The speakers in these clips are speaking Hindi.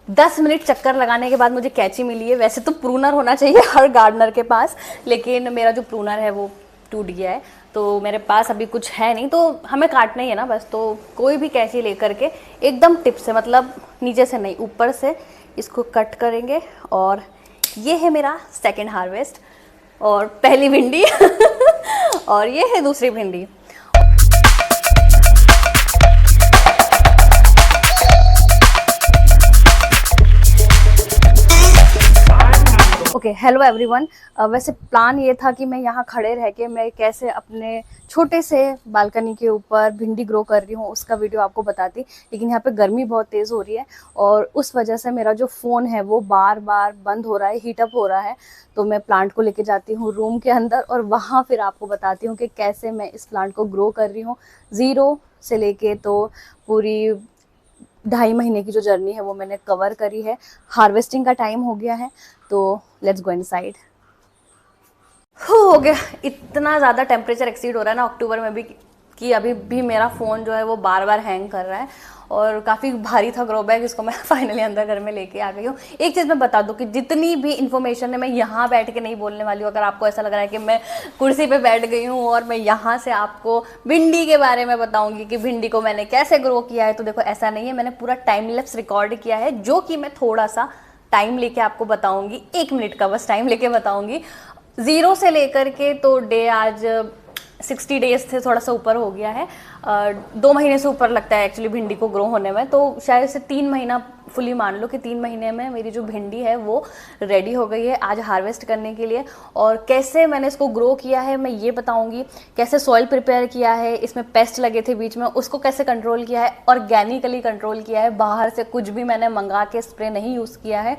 10 मिनट चक्कर लगाने के बाद मुझे कैंची मिली है। वैसे तो प्रूनर होना चाहिए हर गार्डनर के पास, लेकिन मेरा जो प्रूनर है वो टूट गया है, तो मेरे पास अभी कुछ है नहीं, तो हमें काटना ही है ना बस। तो कोई भी कैंची लेकर के एकदम टिप से, मतलब नीचे से नहीं ऊपर से इसको कट करेंगे। और ये है मेरा सेकंड हार्वेस्ट और पहली भिंडी और ये है दूसरी भिंडी। Okay, hello everyone. वैसे प्लान ये था कि मैं यहाँ खड़े रह के मैं कैसे अपने छोटे से बालकनी के ऊपर भिंडी ग्रो कर रही हूँ उसका वीडियो आपको बताती, लेकिन यहाँ पे गर्मी बहुत तेज़ हो रही है और उस वजह से मेरा जो फ़ोन है वो बार बार बंद हो रहा है, हीटअप हो रहा है। तो मैं प्लांट को लेके जाती हूँ रूम के अंदर और वहाँ फिर आपको बताती हूँ कि कैसे मैं इस प्लांट को ग्रो कर रही हूँ, ज़ीरो से लेके तो पूरी 2.5 महीने की जो जर्नी है वो मैंने कवर करी है। हार्वेस्टिंग का टाइम हो गया है, तो लेट्स गो इनसाइड। हो गया, इतना ज़्यादा टेम्परेचर एक्सीड हो रहा है ना अक्टूबर में भी कि अभी भी मेरा फ़ोन जो है वो बार बार हैंग कर रहा है और काफ़ी भारी था ग्रो बैग, इसको मैं फाइनली अंदर घर में लेके आ गई हूँ। एक चीज़ मैं बता दूँ कि जितनी भी इन्फॉर्मेशन है मैं यहाँ बैठ के नहीं बोलने वाली हूँ। अगर आपको ऐसा लग रहा है कि मैं कुर्सी पे बैठ गई हूँ और मैं यहाँ से आपको भिंडी के बारे में बताऊँगी कि भिंडी को मैंने कैसे ग्रो किया है, तो देखो ऐसा नहीं है। मैंने पूरा टाइम लैप्स रिकॉर्ड किया है जो कि मैं थोड़ा सा टाइम लेके आपको बताऊँगी, 1 मिनट का बस टाइम लेके बताऊँगी। ज़ीरो से लेकर के तो डे आज 60 डेज थे, थोड़ा सा ऊपर हो गया है। 2 महीने से ऊपर लगता है एक्चुअली भिंडी को ग्रो होने में, तो शायद से 3 महीना फुली मान लो कि 3 महीने में मेरी जो भिंडी है वो रेडी हो गई है आज हार्वेस्ट करने के लिए। और कैसे मैंने इसको ग्रो किया है मैं ये बताऊंगी, कैसे सॉइल प्रिपेयर किया है, इसमें पेस्ट लगे थे बीच में उसको कैसे कंट्रोल किया है, ऑर्गेनिकली कंट्रोल किया है, बाहर से कुछ भी मैंने मंगा के स्प्रे नहीं यूज़ किया है,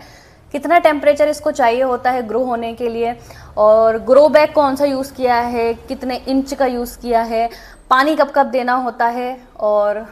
कितना टेम्परेचर इसको चाहिए होता है ग्रो होने के लिए, और ग्रो बैग कौन सा यूज़ किया है, कितने इंच का यूज़ किया है, पानी कब कब देना होता है, और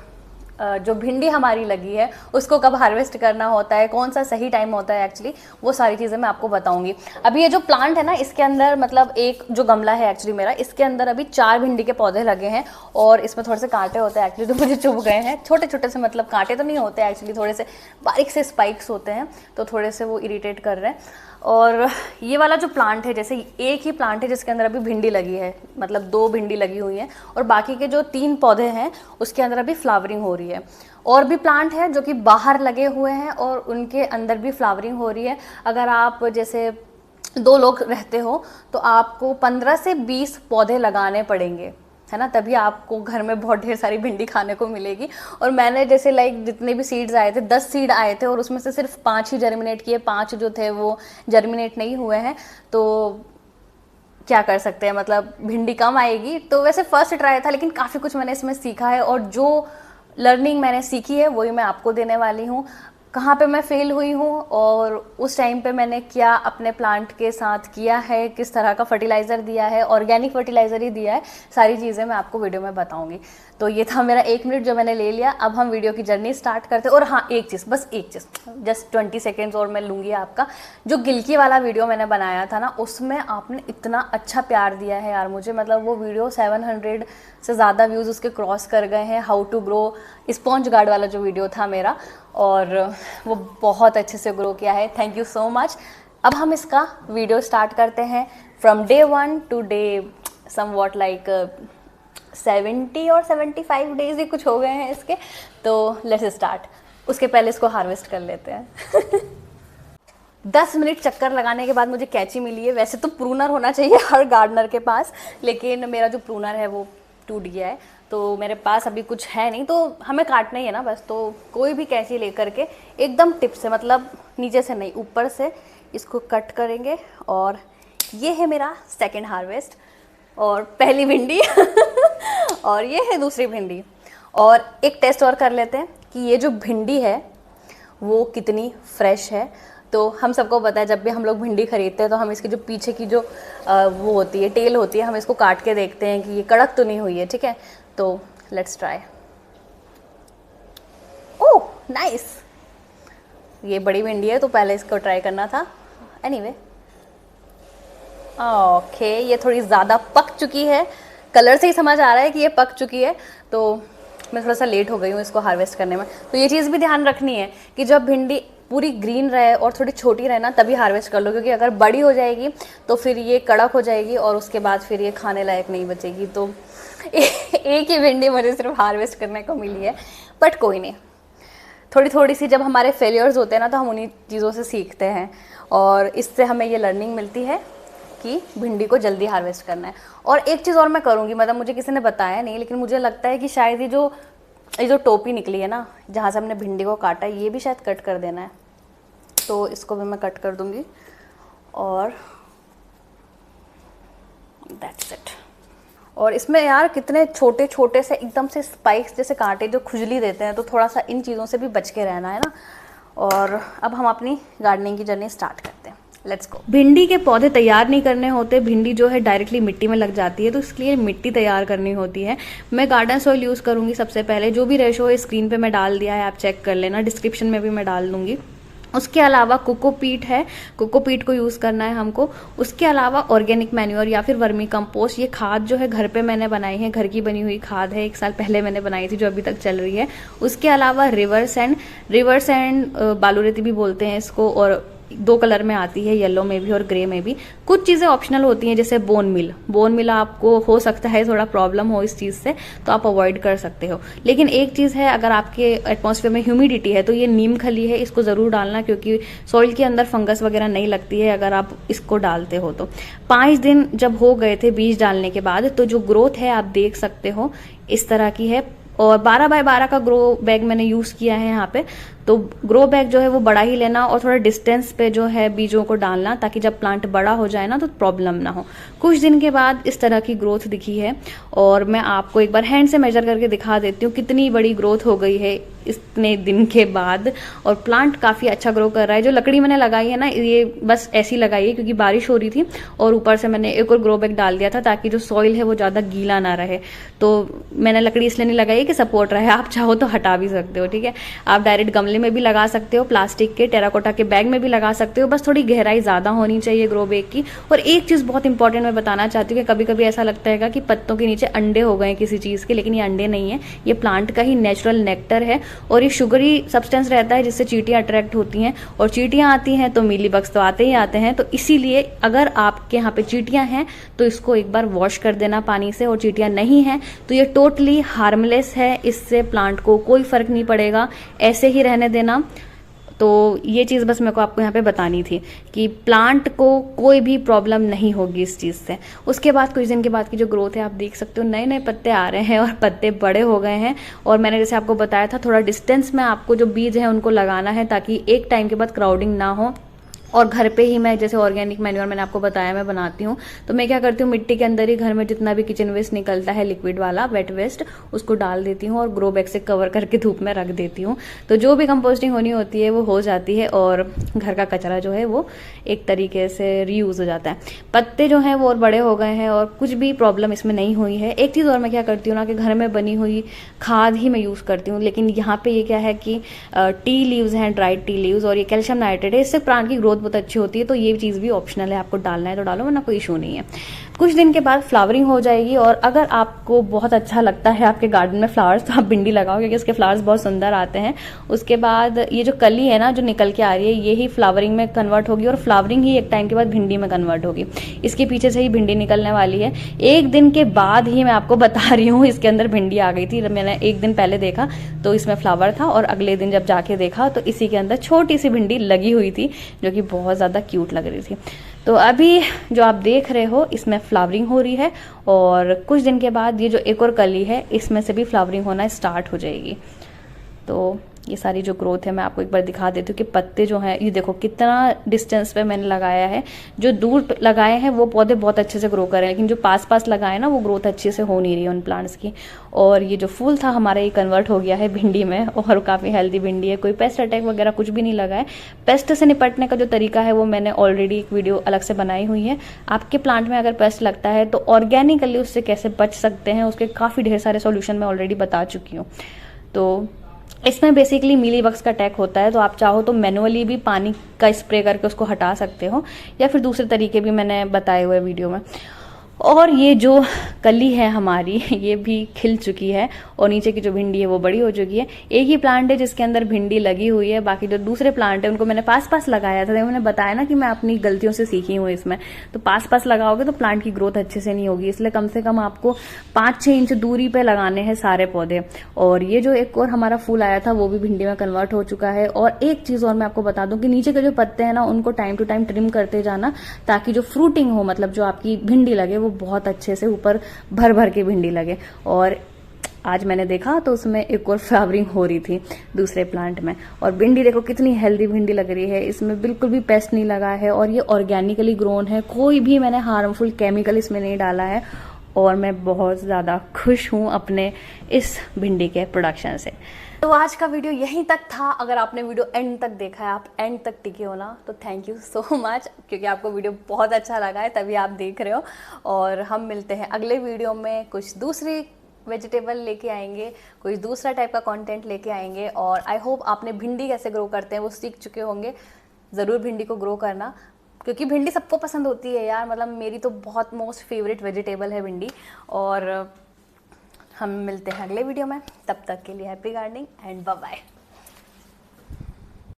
जो भिंडी हमारी लगी है उसको कब हार्वेस्ट करना होता है, कौन सा सही टाइम होता है एक्चुअली, वो सारी चीज़ें मैं आपको बताऊंगी। अभी ये जो प्लांट है ना इसके अंदर, मतलब एक जो गमला है एक्चुअली मेरा, इसके अंदर अभी 4 भिंडी के पौधे लगे हैं और इसमें थोड़े से कांटे होते हैं एक्चुअली, तो मुझे चुभ गए हैं। छोटे छोटे से, मतलब कांटे तो नहीं होते एक्चुअली, थोड़े से बारीक से स्पाइक्स होते हैं, तो थोड़े से वो इरिटेट कर रहे हैं। और ये वाला जो प्लांट है, जैसे एक ही प्लांट है जिसके अंदर अभी भिंडी लगी है, मतलब 2 भिंडी लगी हुई हैं, और बाकी के जो 3 पौधे हैं उसके अंदर अभी फ्लावरिंग हो रही है। और भी प्लांट हैं जो कि बाहर लगे हुए हैं और उनके अंदर भी फ्लावरिंग हो रही है। अगर आप जैसे 2 लोग रहते हो तो आपको 15 से 20 पौधे लगाने पड़ेंगे, है ना, तभी आपको घर में बहुत ढेर सारी भिंडी खाने को मिलेगी। और मैंने जैसे लाइक जितने भी सीड्स आए थे, 10 सीड आए थे और उसमें से सिर्फ 5 ही जर्मिनेट किए, 5 जो थे वो जर्मिनेट नहीं हुए हैं, तो क्या कर सकते हैं, मतलब भिंडी कम आएगी। तो वैसे फर्स्ट ट्राई था, लेकिन काफ़ी कुछ मैंने इसमें सीखा है और जो लर्निंग मैंने सीखी है वही मैं आपको देने वाली हूँ। कहाँ पे मैं फेल हुई हूँ और उस टाइम पे मैंने क्या अपने प्लांट के साथ किया है, किस तरह का फर्टिलाइज़र दिया है, ऑर्गेनिक फर्टिलाइज़र ही दिया है, सारी चीज़ें मैं आपको वीडियो में बताऊंगी। तो ये था मेरा 1 मिनट जो मैंने ले लिया। अब हम वीडियो की जर्नी स्टार्ट करते हैं। और हाँ, एक चीज़, बस एक चीज़, जस्ट 20 सेकेंड्स और मैं लूँगी आपका। जो गिलकी वाला वीडियो मैंने बनाया था ना, उसमें आपने इतना अच्छा प्यार दिया है यार मुझे, मतलब वो वीडियो 700 से ज़्यादा व्यूज़ उसके क्रॉस कर गए हैं। How to grow sponge gourd वाला जो वीडियो था मेरा, और वो बहुत अच्छे से ग्रो किया है। Thank you so much. अब हम इसका वीडियो स्टार्ट करते हैं from day 1 to day somewhat like 70 और 75 डेज ही कुछ हो गए हैं इसके। तो लेट्स स्टार्ट। उसके पहले इसको हार्वेस्ट कर लेते हैं 10 मिनट चक्कर लगाने के बाद मुझे कैंची मिली है। वैसे तो प्रूनर होना चाहिए हर गार्डनर के पास, लेकिन मेरा जो प्रूनर है वो टूट गया है, तो मेरे पास अभी कुछ है नहीं, तो हमें काटना ही है ना बस। तो कोई भी कैंची लेकर के एकदम टिप से, मतलब नीचे से नहीं ऊपर से इसको कट करेंगे। और ये है मेरा सेकंड हार्वेस्ट और पहली भिंडी और ये है दूसरी भिंडी। और एक टेस्ट और कर लेते हैं कि ये जो भिंडी है वो कितनी फ्रेश है। तो हम सबको पता है जब भी हम लोग भिंडी खरीदते हैं तो हम इसकी जो पीछे की जो वो होती है, टेल होती है, हम इसको काट के देखते हैं कि ये कड़क तो नहीं हुई है, ठीक है। तो लेट्स ट्राई। ओह नाइस, ये बड़ी भिंडी है तो पहले इसको ट्राई करना था। एनीवे ओके, ये थोड़ी ज़्यादा पक चुकी है, कलर से ही समझ आ रहा है कि ये पक चुकी है, तो मैं थोड़ा सा लेट हो गई हूँ इसको हार्वेस्ट करने में। तो ये चीज़ भी ध्यान रखनी है कि जब भिंडी पूरी ग्रीन रहे और थोड़ी छोटी रहे ना तभी हार्वेस्ट कर लो, क्योंकि अगर बड़ी हो जाएगी तो फिर ये कड़क हो जाएगी और उसके बाद फिर ये खाने लायक नहीं बचेगी। तो एक ही भिंडी मुझे सिर्फ हार्वेस्ट करने को मिली है, बट कोई नहीं, थोड़ी थोड़ी सी जब हमारे फेलियर्स होते हैं ना तो हम उन्हीं चीज़ों से सीखते हैं और इससे हमें ये लर्निंग मिलती है कि भिंडी को जल्दी हार्वेस्ट करना है। और एक चीज़ और मैं करूँगी, मतलब मुझे किसी ने बताया नहीं, लेकिन मुझे लगता है कि शायद ये जो टोपी निकली है ना जहाँ से हमने भिंडी को काटा है, ये भी शायद कट कर देना है, तो इसको भी मैं कट कर दूँगी और दैट्स इट। और इसमें यार कितने छोटे छोटे से एकदम से स्पाइक्स जैसे कांटे जो खुजली देते हैं, तो थोड़ा सा इन चीज़ों से भी बच के रहना है ना। और अब हम अपनी गार्डनिंग की जर्नी स्टार्ट करते हैं, लेट्स गो। भिंडी के पौधे तैयार नहीं करने होते, भिंडी जो है डायरेक्टली मिट्टी में लग जाती है, तो इसके लिए मिट्टी तैयार करनी होती है। मैं गार्डन सॉइल यूज़ करूँगी सबसे पहले, जो भी रेशो है स्क्रीन पे मैं डाल दिया है, आप चेक कर लेना, डिस्क्रिप्शन में भी मैं डाल दूँगी। उसके अलावा कोकोपीट है, कोकोपीट को यूज़ करना है हमको। उसके अलावा ऑर्गेनिक मैन्योर या फिर वर्मी कंपोस्ट, ये खाद जो है घर पे मैंने बनाई है, घर की बनी हुई खाद है, 1 साल पहले मैंने बनाई थी जो अभी तक चल रही है। उसके अलावा रिवर सैंड बालूरेती भी बोलते हैं इसको, और 2 कलर में आती है, येलो में भी और ग्रे में भी। कुछ चीज़ें ऑप्शनल होती हैं जैसे बोन मिल आपको हो सकता है थोड़ा प्रॉब्लम हो इस चीज़ से, तो आप अवॉइड कर सकते हो। लेकिन एक चीज़ है, अगर आपके एटमॉस्फेयर में ह्यूमिडिटी है तो ये नीम खली है, इसको ज़रूर डालना, क्योंकि सॉइल के अंदर फंगस वगैरह नहीं लगती है अगर आप इसको डालते हो तो। 5 दिन जब हो गए थे बीज डालने के बाद, तो जो ग्रोथ है आप देख सकते हो इस तरह की है। और 12 बाय 12 का ग्रो बैग मैंने यूज़ किया है यहाँ पे, तो ग्रो बैग जो है वो बड़ा ही लेना और थोड़ा डिस्टेंस पे जो है बीजों को डालना, ताकि जब प्लांट बड़ा हो जाए ना तो प्रॉब्लम ना हो। कुछ दिन के बाद इस तरह की ग्रोथ दिखी है, और मैं आपको एक बार हैंड से मेजर करके दिखा देती हूँ कितनी बड़ी ग्रोथ हो गई है इतने दिन के बाद। और प्लांट काफ़ी अच्छा ग्रो कर रहा है। जो लकड़ी मैंने लगाई है ना, ये बस ऐसी लगाई है क्योंकि बारिश हो रही थी, और ऊपर से मैंने एक और ग्रो बैग डाल दिया था ताकि जो सॉइल है वो ज़्यादा गीला ना रहे। तो मैंने लकड़ी इसलिए नहीं लगाई कि सपोर्ट रहे, आप चाहो तो हटा भी सकते हो, ठीक है। आप डायरेक्ट गमले में भी लगा सकते हो, प्लास्टिक के टेराकोटा के बैग में भी लगा सकते हो, बस थोड़ी गहराई ज़्यादा होनी चाहिए ग्रो बैग की। और एक चीज़ बहुत इंपॉर्टेंट मैं बताना चाहती हूँ कि कभी कभी ऐसा लगता है कि पत्तों के नीचे अंडे हो गए किसी चीज़ के, लेकिन ये अंडे नहीं है, ये प्लांट का ही नेचुरल नेक्टर है, और ये शुगरी सब्सटेंस रहता है जिससे चींटियां अट्रैक्ट होती हैं, और चींटियां आती हैं तो मीलीबग्स तो आते ही आते हैं। तो इसीलिए अगर आपके यहाँ पे चींटियां हैं तो इसको एक बार वॉश कर देना पानी से, और चींटियां नहीं हैं तो ये टोटली हार्मलेस है, इससे प्लांट को कोई फर्क नहीं पड़ेगा, ऐसे ही रहने देना। तो ये चीज़ बस मेरे को आपको यहाँ पे बतानी थी कि प्लांट को कोई भी प्रॉब्लम नहीं होगी इस चीज़ से। उसके बाद कुछ दिन के बाद की जो ग्रोथ है आप देख सकते हो, नए नए पत्ते आ रहे हैं और पत्ते बड़े हो गए हैं। और मैंने जैसे आपको बताया था थोड़ा डिस्टेंस में आपको जो बीज है उनको लगाना है, ताकि एक टाइम के बाद क्राउडिंग ना हो। और घर पे ही मैं जैसे ऑर्गेनिक मैन्योर मैंने आपको बताया मैं बनाती हूँ, तो मैं क्या करती हूँ मिट्टी के अंदर ही घर में जितना भी किचन वेस्ट निकलता है लिक्विड वाला वेट वेस्ट, उसको डाल देती हूँ और ग्रो बैग से कवर करके धूप में रख देती हूँ। तो जो भी कंपोस्टिंग होनी होती है वो हो जाती है, और घर का कचरा जो है वो एक तरीके से रीयूज हो जाता है। पत्ते जो हैं वो और बड़े हो गए हैं और कुछ भी प्रॉब्लम इसमें नहीं हुई है। एक चीज़ और मैं क्या करती हूँ ना कि घर में बनी हुई खाद ही मैं यूज़ करती हूँ, लेकिन यहाँ पे ये क्या है कि टी लीव्स हैं, ड्राइड टी लीव्स, और ये कैल्शियम नाइट्रेट है, इससे प्लांट की ग्रोथ बहुत अच्छी होती है। तो ये चीज़ भी ऑप्शनल है, आपको डालना है तो डालो, वरना कोई इशू नहीं है। कुछ दिन के बाद फ्लावरिंग हो जाएगी, और अगर आपको बहुत अच्छा लगता है आपके गार्डन में फ्लावर्स तो आप भिंडी लगाओ, क्योंकि इसके फ्लावर्स बहुत सुंदर आते हैं। उसके बाद ये जो कली है ना जो निकल के आ रही है, ये ही फ्लावरिंग में कन्वर्ट होगी, और फ्लावरिंग ही एक टाइम के बाद भिंडी में कन्वर्ट होगी। इसके पीछे से ही भिंडी निकलने वाली है। 1 दिन के बाद ही मैं आपको बता रही हूँ इसके अंदर भिंडी आ गई थी। मैंने 1 दिन पहले देखा तो इसमें फ्लावर था, और अगले दिन जब जाके देखा तो इसी के अंदर छोटी सी भिंडी लगी हुई थी, जो कि बहुत ज़्यादा क्यूट लग रही थी। तो अभी जो आप देख रहे हो इसमें फ्लावरिंग हो रही है, और कुछ दिन के बाद ये जो एक और कली है इसमें से भी फ्लावरिंग होना स्टार्ट हो जाएगी। तो ये सारी जो ग्रोथ है मैं आपको एक बार दिखा देती हूँ कि पत्ते जो हैं ये देखो कितना डिस्टेंस पे मैंने लगाया है। जो दूर लगाए हैं वो पौधे बहुत अच्छे से ग्रो कर रहे हैं, लेकिन जो पास पास लगाए ना वो ग्रोथ अच्छे से हो नहीं रही है उन प्लांट्स की। और ये जो फूल था हमारा ये कन्वर्ट हो गया है भिंडी में, और काफ़ी हेल्दी भिंडी है, कोई पेस्ट अटैक वगैरह कुछ भी नहीं लगा है। पेस्ट से निपटने का जो तरीका है वो मैंने ऑलरेडी एक वीडियो अलग से बनाई हुई है। आपके प्लांट में अगर पेस्ट लगता है तो ऑर्गेनिकली उससे कैसे बच सकते हैं उसके काफ़ी ढेर सारे सॉल्यूशन मैं ऑलरेडी बता चुकी हूँ। तो इसमें बेसिकली मीलीबग्स का अटैक होता है, तो आप चाहो तो मैनुअली भी पानी का स्प्रे करके उसको हटा सकते हो, या फिर दूसरे तरीके भी मैंने बताए हुए वीडियो में। और ये जो कली है हमारी ये भी खिल चुकी है और नीचे की जो भिंडी है वो बड़ी हो चुकी है। एक ही प्लांट है जिसके अंदर भिंडी लगी हुई है, बाकी जो दूसरे प्लांट है उनको मैंने पास पास लगाया था। मैंने बताया ना कि मैं अपनी गलतियों से सीखी हूँ इसमें, तो पास पास लगाओगे तो प्लांट की ग्रोथ अच्छे से नहीं होगी, इसलिए कम से कम आपको 5-6 इंच दूरी पे लगाने हैं सारे पौधे। और ये जो एक और हमारा फूल आया था वो भी भिंडी में कन्वर्ट हो चुका है। और एक चीज और मैं आपको बता दूं कि नीचे के जो पत्ते हैं ना उनको टाइम टू टाइम ट्रिम करते जाना, ताकि जो फ्रूटिंग हो, मतलब जो आपकी भिंडी लगे वो बहुत अच्छे से ऊपर भर भर के भिंडी लगे। और आज मैंने देखा तो उसमें एक और फ्लावरिंग हो रही थी दूसरे प्लांट में। और भिंडी देखो कितनी हेल्दी भिंडी लग रही है, इसमें बिल्कुल भी पेस्ट नहीं लगा है और ये ऑर्गेनिकली ग्रोन है, कोई भी मैंने हार्मफुल केमिकल इसमें नहीं डाला है। और मैं बहुत ज़्यादा खुश हूँ अपने इस भिंडी के प्रोडक्शन से। तो आज का वीडियो यहीं तक था। अगर आपने वीडियो एंड तक देखा है, आप एंड तक टिके हो ना, तो थैंक यू सो मच, क्योंकि आपको वीडियो बहुत अच्छा लगा है तभी आप देख रहे हो। और हम मिलते हैं अगले वीडियो में, कुछ दूसरी वेजिटेबल लेके आएंगे, कोई दूसरा टाइप का कंटेंट लेके आएंगे। और आई होप आपने भिंडी कैसे ग्रो करते हैं वो सीख चुके होंगे। ज़रूर भिंडी को ग्रो करना, क्योंकि भिंडी सबको पसंद होती है यार, मतलब मेरी तो बहुत मोस्ट फेवरेट वेजिटेबल है भिंडी। और हम मिलते हैं अगले वीडियो में, तब तक के लिए happy gardening and bye bye.